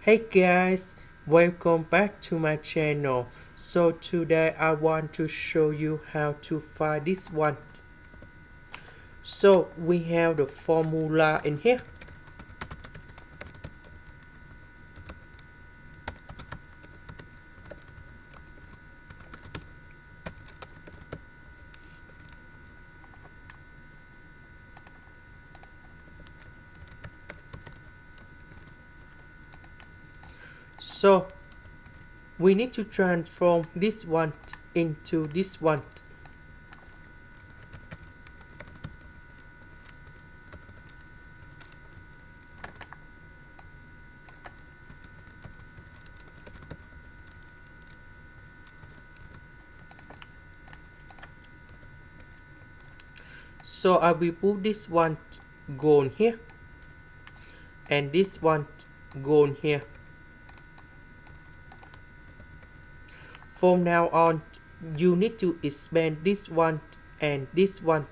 Hey guys, welcome back to my channel. So today I want to show you how to find this one. So we have the formula in here. So we need to transform this one into this one. So I will put this one gone here and this one gone here. From now on, you need to expand this one and this one.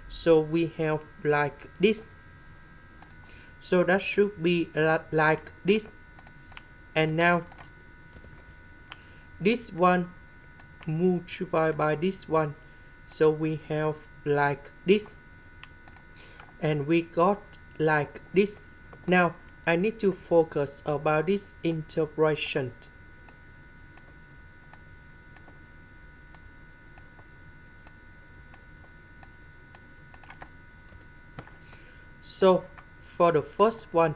So we have like this. So that should be like this. And now this one multiplied by this one. So we have like this. And we got like this. Now I need to focus about this integration. So for the first one,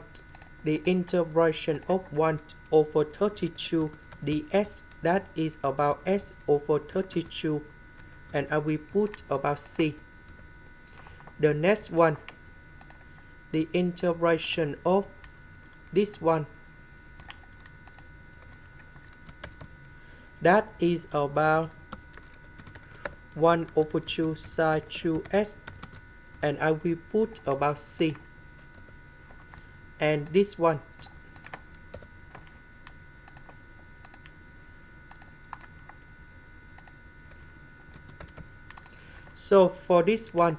the integration of 1 over 32 ds, that is about s over 32, and I will put about c. The next one, the integration of this one, that is about 1 over 2 sine 2s, and I will put about c. And this one, so for this one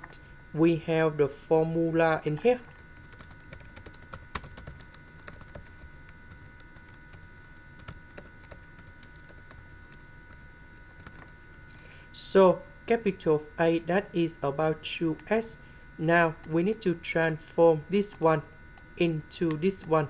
we have the formula in here. So capital A, that is about 2s. Now we need to transform this one into this one.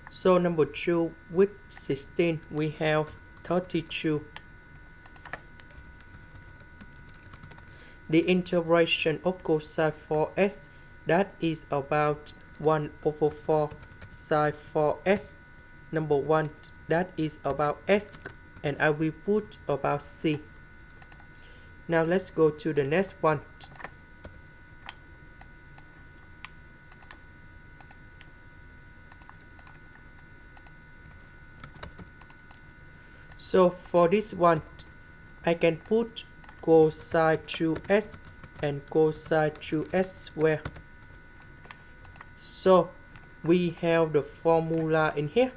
So number 2 with 16 we have 32. The integration of cosine 4s, that is about 1 over 4 sine 4s. Number 1, that is about s, and I will put about c. Now let's go to the next one. So for this one, I can put cosine 2s and cosine 2s square. So we have the formula in here.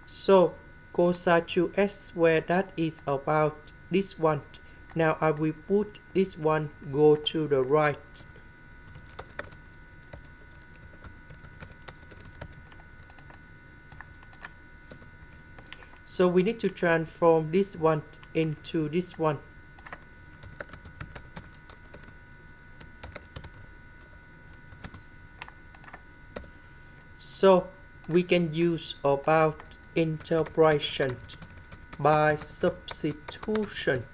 So cosine 2s square, that is about this one. Now I will put this one go to the right. So we need to transform this one into this one. So we can use about integration by substitution.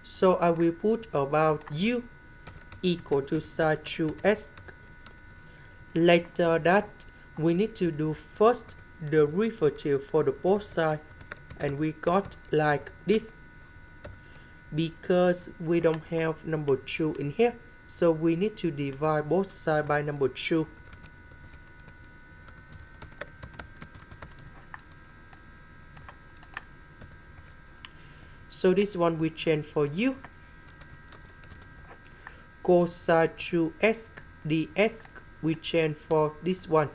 So I will put about u equal to sine 2s. Later that we need to do first the derivative for the both sides, and we got like this. Because we don't have number 2 in here, so we need to divide both sides by number 2. So this one we change for u. Cosine 2s the s we change for this one.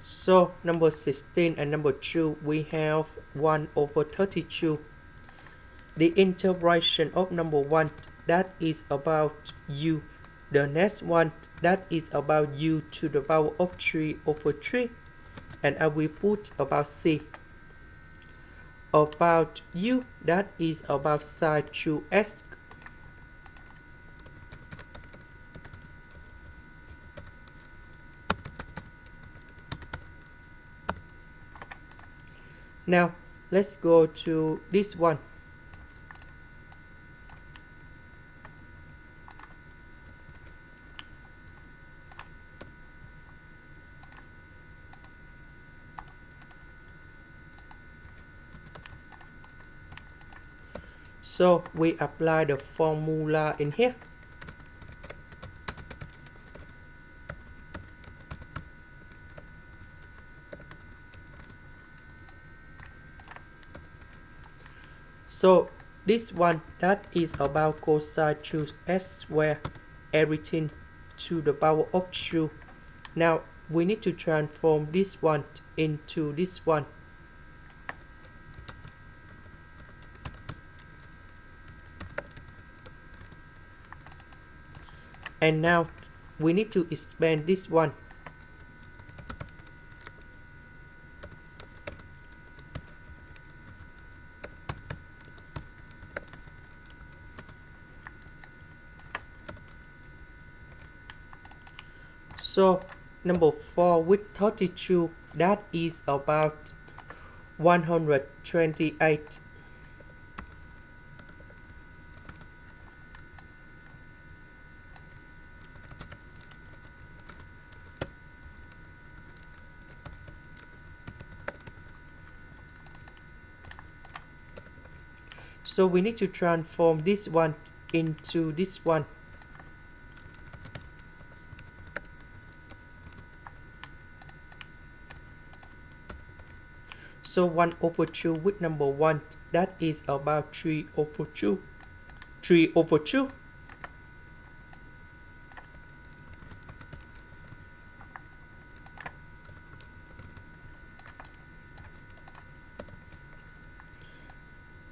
So number 16 and number 2, we have 1 over 32. The integration of number 1, that is about u. The next one, that is about u to the power of 3 over 3. And I will put about c. About u, that is about sine 2s. Now, let's go to this one. So, we apply the formula in here. So this one, that is about cosine 2s squared, everything to the power of 2. Now we need to transform this one into this one. And now we need to expand this one. So number 4 with 32, that is about 128. So we need to transform this one into this one. So 1 over 2 with number 1, that is about 3 over 2. 3 over 2.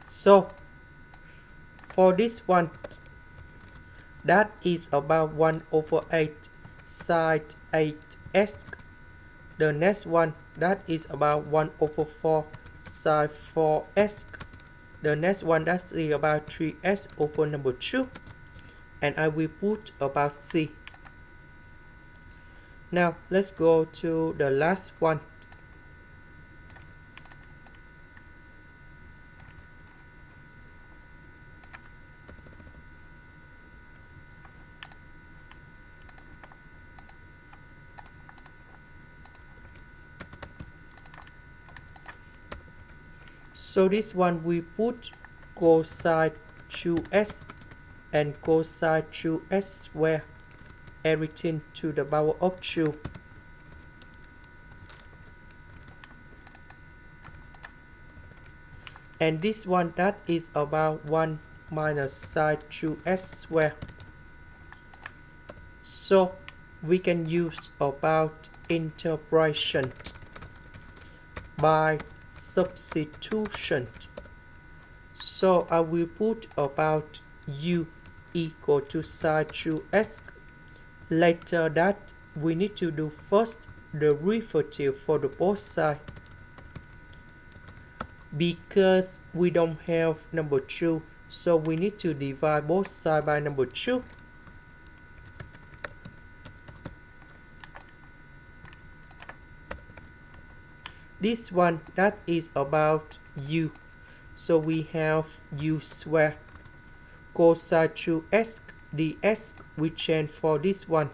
So for this one, that is about 1 over 8 sine 8s. The next one, that is about 1 over 4 sine 4s. The next one, that is about 3s over number 2. And I will put about c. Now let's go to the last one. So this one we put cosine 2s and cosine 2s squared, everything to the power of 2. And this one, that is about 1 minus sine 2s squared. So we can use about integration by substitution. So I will put about u equal to sine 2s. Later that we need to do first the derivative for the both sides. Because we don't have number 2, so we need to divide both sides by number 2. This one, that is about u. So we have u squared. Cosine 2s ds, we change for this one.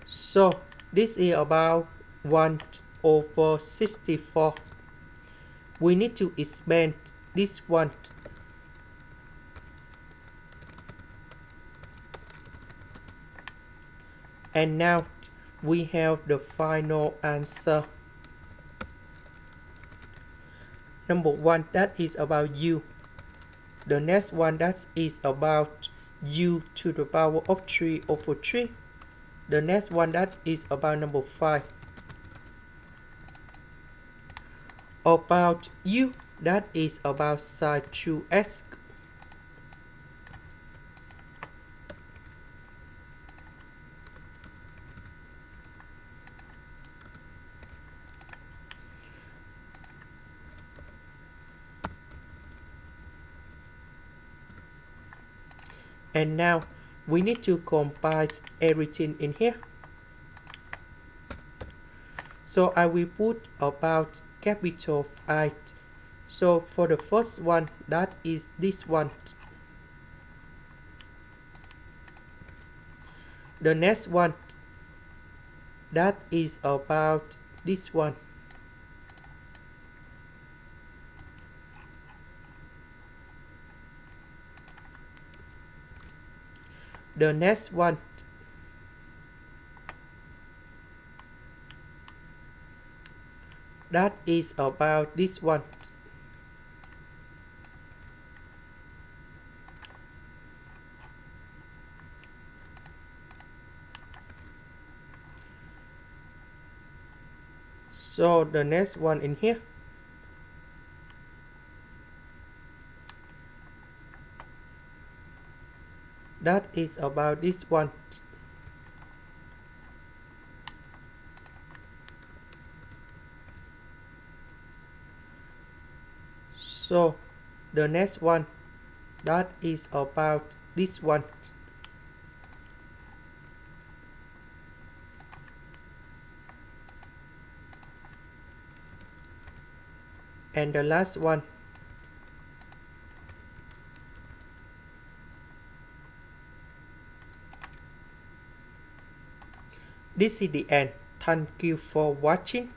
So this is about 1 over 64. We need to expand this one. And now we have the final answer. Number 1, that is about u. The next one, that is about u to the power of 3 over 3. The next one, that is about number 5. About u, that is about sine 2x. And now we need to combine everything in here. So I will put about capital I. So for the first one, that is this one. The next one, that is about this one. The next one, that is about this one. So the next one in here, that is about this one. So the next one, that is about this one. And the last one, this is the end. Thank you for watching.